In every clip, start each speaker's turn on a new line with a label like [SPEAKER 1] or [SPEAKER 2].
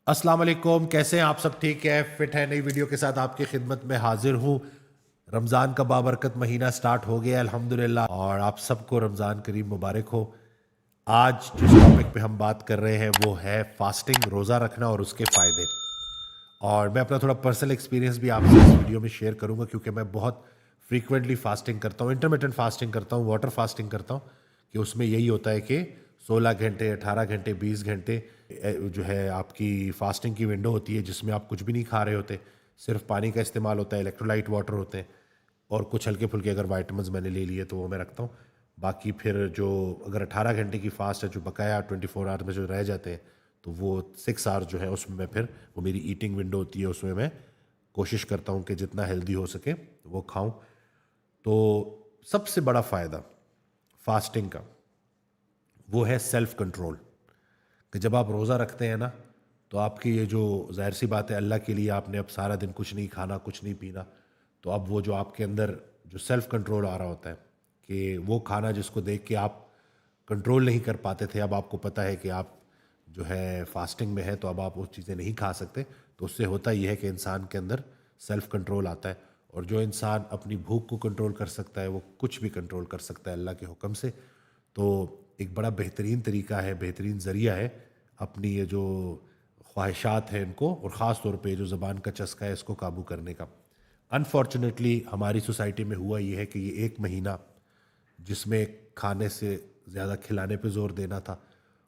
[SPEAKER 1] अस्सलाम वालेकुम, कैसे हैं आप सब? ठीक है, फिट है? नई वीडियो के साथ आपकी खिदमत में हाजिर हूँ। रमज़ान का बाबरकत महीना स्टार्ट हो गया अल्हम्दुलिल्लाह, और आप सबको रमज़ान करीम मुबारक हो। आज जिस टॉपिक पे हम बात कर रहे हैं वो है फास्टिंग, रोज़ा रखना और उसके फ़ायदे। और मैं अपना थोड़ा पर्सनल एक्सपीरियंस भी आपसे इस वीडियो में शेयर करूंगा, क्योंकि मैं बहुत फ्रीक्वेंटली फास्टिंग करता हूँ, इंटरमिटेंट फास्टिंग करता हूँ, वाटर फास्टिंग करता हूँ। कि उसमें यही होता है कि 16 घंटे, 18 घंटे, 20 घंटे जो है आपकी फास्टिंग की विंडो होती है, जिसमें आप कुछ भी नहीं खा रहे होते, सिर्फ पानी का इस्तेमाल होता है, इलेक्ट्रोलाइट वाटर होते हैं, और कुछ हल्के फुल्के अगर वाइटमिन मैंने ले लिए तो वो मैं रखता हूँ। बाकी फिर जो अगर 18 घंटे की फास्ट है, जो बकाया 24 आवर में जो रह जाते हैं, तो वो 6 आवर जो है उसमें मैं फिर वो मेरी ईटिंग विंडो होती है, उसमें मैं कोशिश करता हूँ कि जितना हेल्दी हो सके वो खाऊं। तो सबसे बड़ा फ़ायदा फास्टिंग का वो है सेल्फ कंट्रोल। कि जब आप रोज़ा रखते हैं ना, तो आपकी ये जो ज़ाहिर सी बात है, अल्लाह के लिए आपने अब सारा दिन कुछ नहीं खाना, कुछ नहीं पीना, तो अब वो जो आपके अंदर जो सेल्फ कंट्रोल आ रहा होता है, कि वो खाना जिसको देख के आप कंट्रोल नहीं कर पाते थे, अब आपको पता है कि आप जो है फास्टिंग में है, तो अब आप वो चीज़ें नहीं खा सकते। तो उससे होता ये है कि इंसान के अंदर सेल्फ कंट्रोल आता है, और जो इंसान अपनी भूख को कंट्रोल कर सकता है वो कुछ भी कंट्रोल कर सकता है अल्लाह के हुक्म से। तो एक बड़ा बेहतरीन तरीका है, बेहतरीन ज़रिया है अपनी ये जो ख्वाहिशात हैं इनको, और ख़ास तौर पे जो ज़बान का चस्का है इसको काबू करने का। अनफॉर्चुनेटली हमारी सोसाइटी में हुआ ये है कि ये एक महीना जिसमें खाने से ज़्यादा खिलाने पे ज़ोर देना था,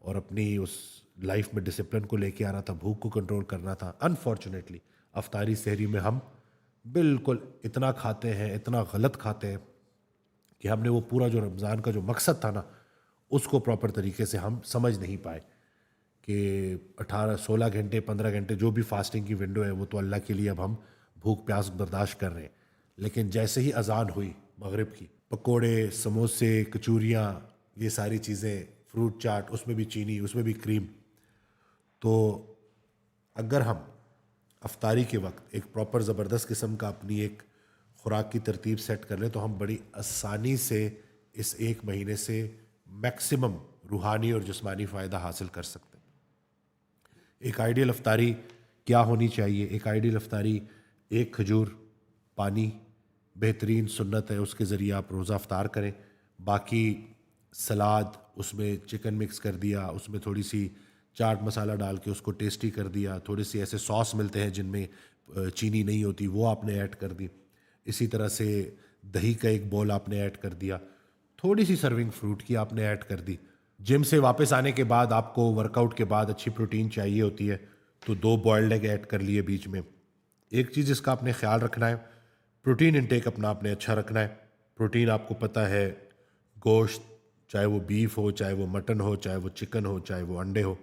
[SPEAKER 1] और अपनी उस लाइफ में डिसिप्लिन को लेके आना था, भूख को कंट्रोल करना था, अनफॉर्चुनेटली अफ्तारी सहरी में हम बिल्कुल इतना खाते हैं, इतना गलत खाते हैं कि हमने वो पूरा जो रमज़ान का जो मकसद था ना, उसको प्रॉपर तरीके से हम समझ नहीं पाए। कि 18 16 घंटे, 15 घंटे जो भी फास्टिंग की विंडो है, वो तो अल्लाह के लिए अब हम भूख प्यास बर्दाश्त कर रहे हैं। लेकिन जैसे ही अजान हुई मगरिब की, पकोड़े, समोसे, कचूरियाँ, ये सारी चीज़ें, फ्रूट चाट, उसमें भी चीनी, उसमें भी क्रीम। तो अगर हम अफ्तारी के वक्त एक प्रॉपर ज़बरदस्त किस्म का अपनी एक खुराक की तरतीब सेट कर लें, तो हम बड़ी आसानी से इस एक महीने से मैक्सिमम रूहानी और जिस्मानी फ़ायदा हासिल कर सकते हैं। एक आइडियल अफ्तारी क्या होनी चाहिए? एक आइडियल अफ्तारी, एक खजूर, पानी, बेहतरीन सुन्नत है, उसके ज़रिए आप रोज़ा अफ्तार करें। बाकी सलाद, उसमें चिकन मिक्स कर दिया, उसमें थोड़ी सी चाट मसाला डाल के उसको टेस्टी कर दिया, थोड़ी सी ऐसे सॉस मिलते हैं जिनमें चीनी नहीं होती, वो आपने ऐड कर दी। इसी तरह से दही का एक बॉल आपने ऐड कर दिया, थोड़ी सी सर्विंग फ्रूट की आपने ऐड कर दी। जिम से वापस आने के बाद आपको वर्कआउट के बाद अच्छी प्रोटीन चाहिए होती है, तो 2 बॉयल्ड एग ऐड कर लिए बीच में। एक चीज़ इसका आपने ख्याल रखना है, प्रोटीन इंटेक अपना आपने अच्छा रखना है। प्रोटीन आपको पता है, गोश्त, चाहे वो बीफ हो, चाहे वो मटन हो, चाहे वो चिकन हो, चाहे वो अंडे हो,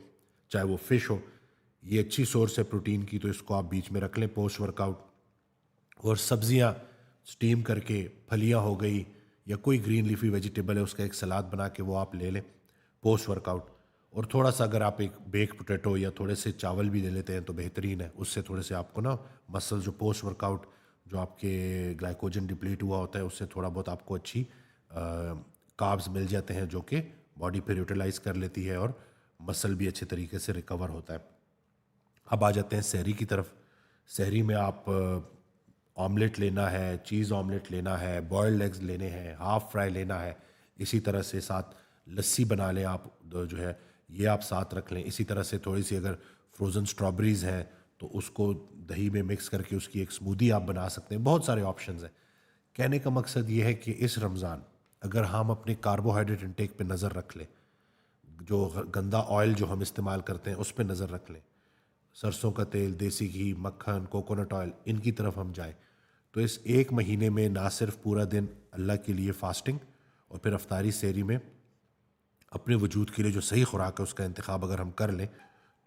[SPEAKER 1] चाहे वो फ़िश हो, ये अच्छी सोर्स है प्रोटीन की, तो इसको आप बीच में रख लें पोस्ट वर्कआउट। और सब्जियां स्टीम करके, फलियां हो गई, या कोई ग्रीन लीफी वेजिटेबल है उसका एक सलाद बना के वो आप ले लें पोस्ट वर्कआउट। और थोड़ा सा अगर आप एक बेक पोटैटो या थोड़े से चावल भी ले लेते हैं तो बेहतरीन है, उससे थोड़े से आपको ना मसल जो पोस्ट वर्कआउट जो आपके ग्लाइकोजन डिप्लीट हुआ होता है, उससे थोड़ा बहुत आपको अच्छी कार्ब्स मिल जाते हैं, जो कि बॉडी पर यूटिलाइज कर लेती है, और मसल भी अच्छे तरीके से रिकवर होता है। अब आ जाते हैं सहरी की तरफ। सहरी में आप ऑमलेट लेना है, चीज़ ऑमलेट लेना है, बॉयल्ड एग्स लेने हैं, हाफ फ्राई लेना है। इसी तरह से साथ लस्सी बना लें आप, जो है ये आप साथ रख लें। इसी तरह से थोड़ी सी अगर फ्रोज़न स्ट्रॉबेरीज़ हैं तो उसको दही में मिक्स करके उसकी एक स्मूदी आप बना सकते हैं। बहुत सारे ऑप्शंस हैं। कहने का मकसद ये है कि इस रमज़ान अगर हम अपने कार्बोहाइड्रेट इंटेक पे नज़र रख लें, जो गंदा ऑयल जो हम इस्तेमाल करते हैं उस पे नज़र रख लें, सरसों का तेल, देसी घी, मक्खन, कोकोनट ऑयल, इनकी तरफ हम जाएं, तो इस एक महीने में ना सिर्फ पूरा दिन अल्लाह के लिए फास्टिंग, और फिर अफ्तारी सेरी में अपने वजूद के लिए जो सही खुराक है उसका इंतखाब अगर हम कर लें,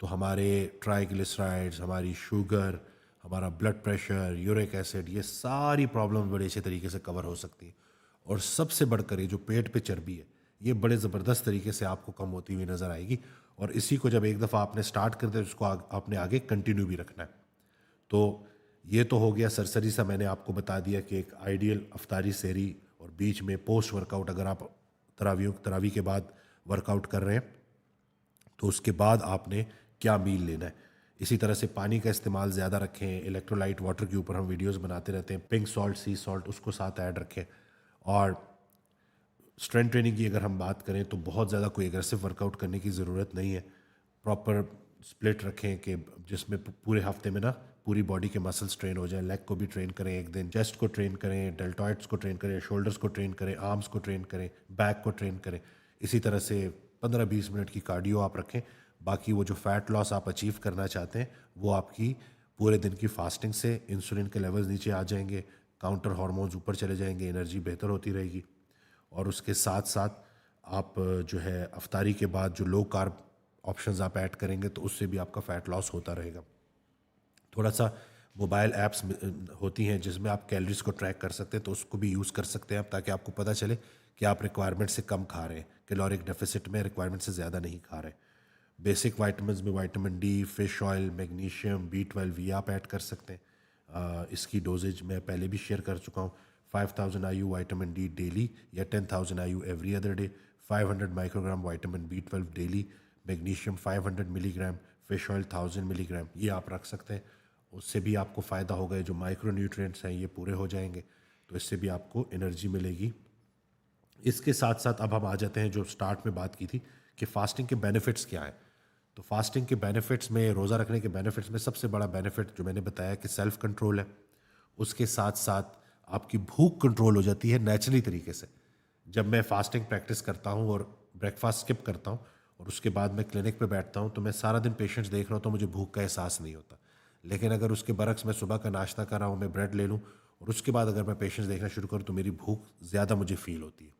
[SPEAKER 1] तो हमारे ट्राइग्लिसराइड्स, हमारी शुगर, हमारा ब्लड प्रेशर, यूरिक एसिड, ये सारी प्रॉब्लम बड़े अच्छे तरीके से कवर हो सकती है। और सबसे बढ़कर ये जो पेट पे चर्बी है, ये बड़े ज़बरदस्त तरीके से आपको कम होती हुई नज़र आएगी। और इसी को जब एक दफ़ा आपने स्टार्ट कर दिया, उसको आपने आगे कंटिन्यू भी रखना है। तो ये तो हो गया सरसरी सा, मैंने आपको बता दिया कि एक आइडियल अफ्तारी सेरी, और बीच में पोस्ट वर्कआउट अगर आप तरावी के बाद वर्कआउट कर रहे हैं तो उसके बाद आपने क्या मील लेना है। इसी तरह से पानी का इस्तेमाल ज़्यादा रखें, इलेक्ट्रोलाइट वाटर के ऊपर हम वीडियोस बनाते रहते हैं, पिंक सॉल्ट, सी सॉल्ट, उसको साथ ऐड रखें। और स्ट्रेंथ ट्रेनिंग की अगर हम बात करें तो बहुत ज़्यादा कोई एग्रेसिव वर्कआउट करने की ज़रूरत नहीं है। प्रॉपर स्प्लिट रखें कि जिसमें पूरे हफ्ते में ना पूरी बॉडी के मसल्स ट्रेन हो जाए। लेग को भी ट्रेन करें एक दिन, चेस्ट को ट्रेन करें, डेल्टॉइड्स को ट्रेन करें, शोल्डर्स को ट्रेन करें, आर्म्स को ट्रेन करें, बैक को ट्रेन करें। इसी तरह से 15-20 मिनट की कार्डियो आप रखें। बाकी वो जो फैट लॉस आप अचीव करना चाहते हैं वो आपकी पूरे दिन की फास्टिंग से इंसुलिन के लेवल्स नीचे आ जाएंगे, काउंटर हार्मोन्स ऊपर चले जाएंगे, एनर्जी बेहतर होती रहेगी। और उसके साथ साथ आप जो है अफ्तारी के बाद जो लो कार्ब ऑप्शंस आप ऐड करेंगे तो उससे भी आपका फ़ैट लॉस होता रहेगा। थोड़ा सा मोबाइल ऐप्स होती हैं जिसमें आप कैलोरीज को ट्रैक कर सकते हैं, तो उसको भी यूज़ कर सकते हैं आप, ताकि आपको पता चले कि आप रिक्वायरमेंट से कम खा रहे हैं, कैलोरिक डेफिसिट में रिक्वायरमेंट से ज़्यादा नहीं खा रहे। बेसिक वाइटामिन में vitamin D, fish oil, magnesium, B12 ये आप ऐड कर सकते हैं। इसकी डोजेज मैं पहले भी शेयर कर चुका हूँ। 5000 IU विटामिन डी डेली या 10,000 IU every other day, 500 microgram vitamin B12 daily, magnesium 500 milligram, fish oil 1000 milligram, ये आप रख सकते हैं। उससे भी आपको फ़ायदा होगा, जो माइक्रो न्यूट्रिएंट्स हैं ये पूरे हो जाएंगे, तो इससे भी आपको एनर्जी मिलेगी। इसके साथ साथ अब हम आ जाते हैं जो स्टार्ट में बात की थी कि फास्टिंग के बेनिफिट्स क्या हैं। तो फास्टिंग के बेनिफिट्स में, रोज़ा रखने के बेनिफिट्स में सबसे बड़ा बेनिफिट जो मैंने बताया कि सेल्फ कंट्रोल है। उसके साथ साथ आपकी भूख कंट्रोल हो जाती है नेचुरली तरीके से। जब मैं फास्टिंग प्रैक्टिस करता हूँ और ब्रेकफास्ट स्किप करता हूँ और उसके बाद मैं क्लिनिक पे बैठता हूँ, तो मैं सारा दिन पेशेंट्स देख रहा हूँ तो मुझे भूख का एहसास नहीं होता। लेकिन अगर उसके बरक्स मैं सुबह का नाश्ता कर रहा हूँ, मैं ब्रेड ले लूँ और उसके बाद अगर मैं पेशेंट्स देखना शुरू करूँ तो मेरी भूख ज़्यादा मुझे फील होती है।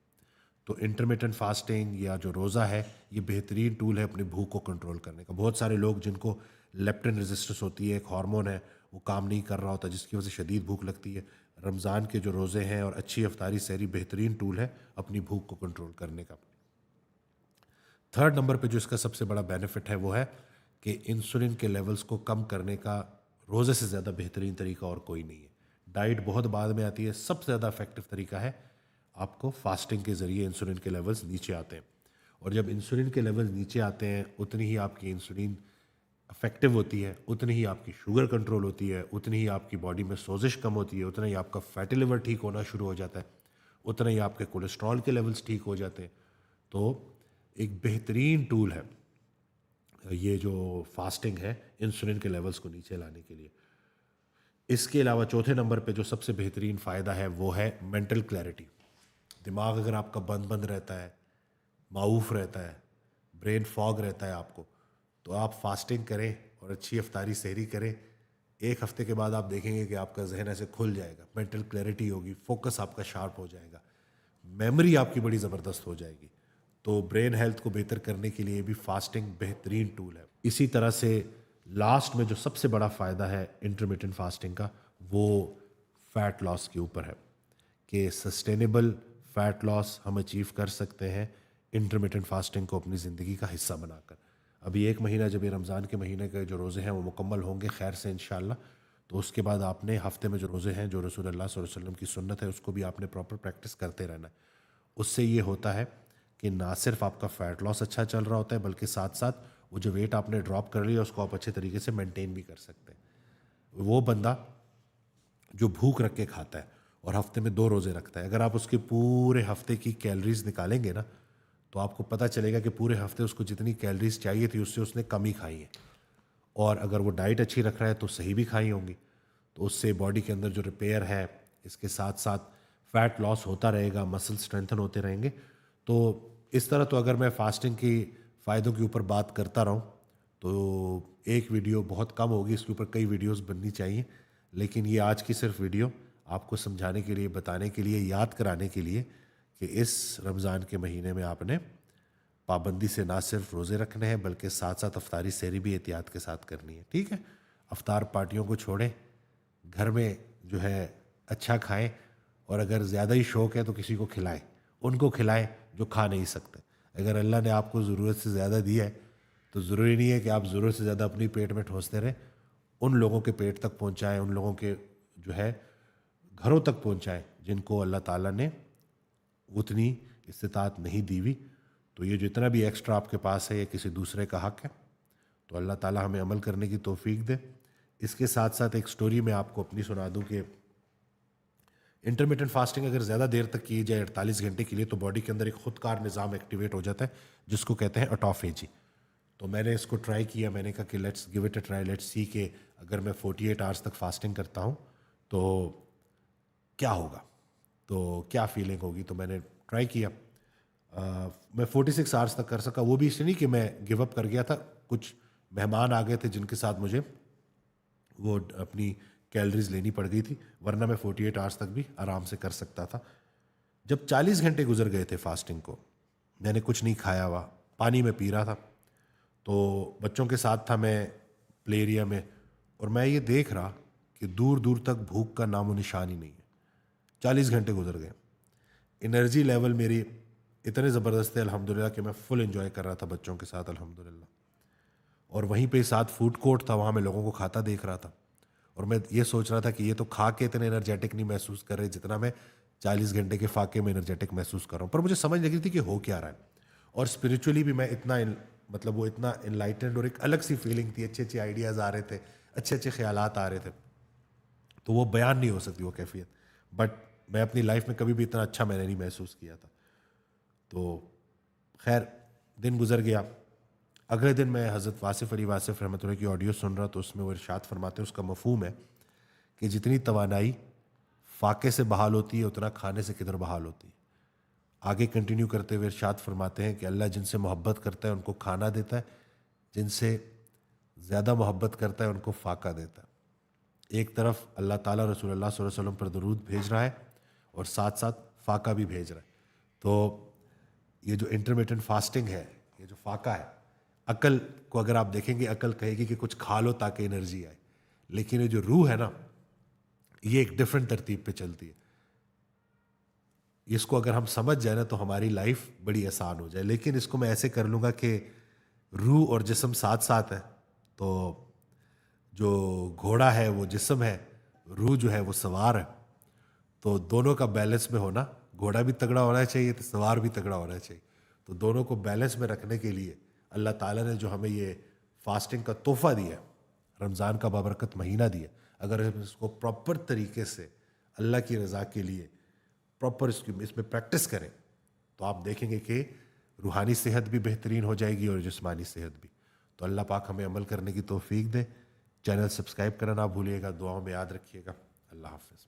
[SPEAKER 1] तो इंटरमिटेंट फास्टिंग या जो रोज़ा है ये बेहतरीन टूल है अपनी भूख को कंट्रोल करने का। बहुत सारे लोग जिनको लेप्टिन रेजिस्टेंस होती है, एक हार्मोन है, वो काम नहीं कर रहा होता जिसकी वजह से शदीद भूख लगती है। रमज़ान के जो रोज़े हैं और अच्छी अफ्तारी सहरी बेहतरीन टूल है अपनी भूख को कंट्रोल करने का। थर्ड नंबर पे जो इसका सबसे बड़ा बेनिफिट है वो है कि इंसुलिन के लेवल्स को कम करने का रोज़े से ज़्यादा बेहतरीन तरीका और कोई नहीं है। डाइट बहुत बाद में आती है, सबसे ज़्यादा इफेक्टिव तरीका है आपको फास्टिंग के ज़रिए इंसुलिन के लेवल्स नीचे आते हैं। और जब इंसुलिन के लेवल्स नीचे आते हैं उतनी ही आपकी इंसुलिन इफेक्टिव होती है, उतनी ही आपकी शुगर कंट्रोल होती है, उतनी ही आपकी बॉडी में सोजिश कम होती है, उतना ही आपका फैटी लिवर ठीक होना शुरू हो जाता है, उतना ही आपके कोलेस्ट्रॉल के लेवल्स ठीक हो जाते हैं। तो एक बेहतरीन टूल है ये जो फास्टिंग है इंसुलिन के लेवल्स को नीचे लाने के लिए। इसके अलावा चौथे नंबर पे जो सबसे बेहतरीन फ़ायदा है वो है मेंटल क्लैरिटी। दिमाग अगर आपका बंद बंद रहता है, माऊफ रहता है, ब्रेन फॉग रहता है आपको, तो आप फास्टिंग करें और अच्छी अफ्तारी सहरी करें, एक हफ्ते के बाद आप देखेंगे कि आपका जहन ऐसे खुल जाएगा, मेंटल क्लैरिटी होगी, फोकस आपका शार्प हो जाएगा, मेमोरी आपकी बड़ी ज़बरदस्त हो जाएगी। तो ब्रेन हेल्थ को बेहतर करने के लिए भी फास्टिंग बेहतरीन टूल है। इसी तरह से लास्ट में जो सबसे बड़ा फ़ायदा है इंटरमिटेंट फास्टिंग का वो फ़ैट लॉस के ऊपर है कि सस्टेनेबल फ़ैट लॉस हम अचीव कर सकते हैं इंटरमिटेंट फास्टिंग को अपनी ज़िंदगी का हिस्सा बनाकर। अभी एक महीना, जब ये रमज़ान के महीने के जो रोज़े हैं वो मुकम्मल होंगे खैर से इंशाल्लाह, तो उसके बाद आपने हफ्ते में जो रोज़े हैं, जो रसूल अल्लाह सल्लल्लाहु अलैहि वसल्लम की सुन्नत है, उसको भी आपने प्रॉपर प्रैक्टिस करते रहना है। उससे ये होता है कि ना सिर्फ आपका फ़ैट लॉस अच्छा चल रहा होता है, बल्कि साथ साथ वो जो वेट आपने ड्रॉप कर लिया उसको आप अच्छे तरीके से मेंटेन भी कर सकते हैं। वो बंदा जो भूख रख के खाता है और हफ्ते में 2 रोज़े रखता है, अगर आप उसके पूरे हफ्ते की कैलोरीज निकालेंगे ना, तो आपको पता चलेगा कि पूरे हफ्ते उसको जितनी कैलोरीज चाहिए थी उससे उसने कम ही खाई है। और अगर वो डाइट अच्छी रख रहा है तो सही भी खाई होंगी, तो उससे बॉडी के अंदर जो रिपेयर है, इसके साथ साथ फैट लॉस होता रहेगा, मसल स्ट्रेंथन होते रहेंगे। तो इस तरह तो अगर मैं फास्टिंग की फ़ायदों के ऊपर बात करता रहूँ तो एक वीडियो बहुत कम होगी, इसके ऊपर कई वीडियोस बननी चाहिए। लेकिन ये आज की सिर्फ वीडियो आपको समझाने के लिए, बताने के लिए, याद कराने के लिए कि इस रमज़ान के महीने में आपने पाबंदी से ना सिर्फ रोज़े रखने हैं बल्कि साथ साथ अफ्तारी सहरी भी एहतियात के साथ करनी है। ठीक है, अफ्तार पार्टियों को छोड़ें, घर में जो है अच्छा खाएं, और अगर ज़्यादा ही शौक़ है तो किसी को खिलाएं, उनको खिलाएं जो खा नहीं सकते। अगर अल्लाह ने आपको ज़रूरत से ज़्यादा दिया है तो ज़रूरी नहीं है कि आप ज़रूरत से ज़्यादा अपनी पेट में ठोसते रहें, उन लोगों के पेट तक पहुँचाएँ, उन लोगों के जो है घरों तक पहुँचाएँ जिनको अल्लाह ताला ने उतनी इस्तिताअत नहीं दी हुई। तो ये जितना भी एक्स्ट्रा आपके पास है ये किसी दूसरे का हक है, تو اللہ تعالیٰ ہمیں عمل کرنے کی توفیق دے. اس کے ساتھ ساتھ ایک سٹوری میں آپ کو اپنی سنا دوں کہ انٹرمیٹنٹ فاسٹنگ اگر زیادہ دیر تک کی جائے 48 گھنٹے کے لیے تو باڈی کے اندر ایک خود کار نظام ایکٹیویٹ ہو جاتا ہے جس کو کہتے ہیں آٹوفیجی. تو میں نے اس کو ٹرائی کیا. میں نے کہا کہ let's give it a try, let's see کہ اگر میں 48 آورس تک فاسٹنگ کرتا ہوں تو کیا ہوگا, تو کیا فیلنگ ہوگی. تو میں نے ٹرائی کیا. میں 46 آورس تک کر سکا. وہ بھی اس لیے نہیں کہ میں گیو اپ کر گیا تھا, کچھ مہمان آ گئے تھے جن کے ساتھ مجھے وہ اپنی کیلریز لینی پڑ گئی تھی, ورنہ میں 48 آورس تک بھی آرام سے کر سکتا تھا. جب 40 گھنٹے گزر گئے تھے فاسٹنگ کو, میں نے کچھ نہیں کھایا ہوا, پانی میں پی رہا تھا. تو بچوں کے ساتھ تھا میں پلے ایریا میں, اور میں یہ دیکھ رہا کہ دور دور تک بھوک کا نام و نشان ہی نہیں ہے. 40 گھنٹے گزر گئے. انرجی لیول میری اتنے زبردست ہے الحمدللہ کہ میں فل انجوائے کر رہا تھا بچوں کے ساتھ الحمدللہ. اور وہیں پہ ساتھ فوڈ کورٹ تھا, وہاں میں لوگوں کو کھاتا دیکھ رہا تھا, اور میں یہ سوچ رہا تھا کہ یہ تو کھا کے اتنے انرجیٹک نہیں محسوس کر رہے جتنا میں 40 گھنٹے کے فاقے میں انرجیٹک محسوس کر رہا ہوں. پر مجھے سمجھ لگی تھی کہ ہو کیا رہا ہے. اور اسپریچولی بھی میں اتنا مطلب وہ اتنا انلائٹنڈ, اور ایک الگ سی فیلنگ تھی, اچھے اچھے آئیڈیاز آ رہے تھے, اچھے اچھے خیالات آ رہے تھے. تو وہ بیان نہیں ہو سکتی وہ کیفیت, بٹ میں اپنی لائف میں کبھی بھی اتنا اچھا میں نے نہیں محسوس کیا تھا. تو خیر دن گزر گیا. اگلے دن میں حضرت واصف علی واصف رحمۃ اللہ کی آڈیو سن رہا, تو اس میں وہ ارشاد فرماتے ہیں, اس کا مفہوم ہے کہ جتنی توانائی فاقے سے بحال ہوتی ہے اتنا کھانے سے کدھر بحال ہوتی ہے. آگے کنٹینیو کرتے ہوئے ارشاد فرماتے ہیں کہ اللہ جن سے محبت کرتا ہے ان کو کھانا دیتا ہے, جن سے زیادہ محبت کرتا ہے ان کو فاقہ دیتا ہے. ایک طرف اللہ تعالیٰ رسول اللہ صلی اللہ علیہ وسلم پر درود بھیج رہا ہے اور ساتھ ساتھ فاقہ بھی بھیج رہا ہے. تو یہ جو انٹرمیٹنٹ فاسٹنگ ہے, یہ جو فاقہ ہے, عقل کو اگر آپ دیکھیں گے عقل کہے گی کہ کچھ کھا لو تاکہ انرجی آئے, لیکن یہ جو روح ہے نا یہ ایک ڈفرینٹ ترتیب پہ چلتی ہے. اس کو اگر ہم سمجھ جائیں نا تو ہماری لائف بڑی آسان ہو جائے. لیکن اس کو میں ایسے کر لوں گا کہ روح اور جسم ساتھ ساتھ ہے, تو جو گھوڑا ہے وہ جسم ہے, روح جو ہے وہ سوار ہے. تو دونوں کا بیلنس میں ہونا, گھوڑا بھی تگڑا ہونا چاہیے تو سوار بھی تگڑا ہونا چاہیے. تو دونوں کو بیلنس میں رکھنے کے لیے اللہ تعالیٰ نے جو ہمیں یہ فاسٹنگ کا تحفہ دیا, رمضان کا بابرکت مہینہ دیا, اگر ہم اس کو پراپر طریقے سے اللہ کی رضا کے لیے پراپر اس میں پریکٹس کریں تو آپ دیکھیں گے کہ روحانی صحت بھی بہترین ہو جائے گی اور جسمانی صحت بھی. تو اللہ پاک ہمیں عمل کرنے کی توفیق دے. چینل سبسکرائب کرنا نہ بھولیے گا, دعاؤں میں یاد رکھیے گا. اللہ حافظ.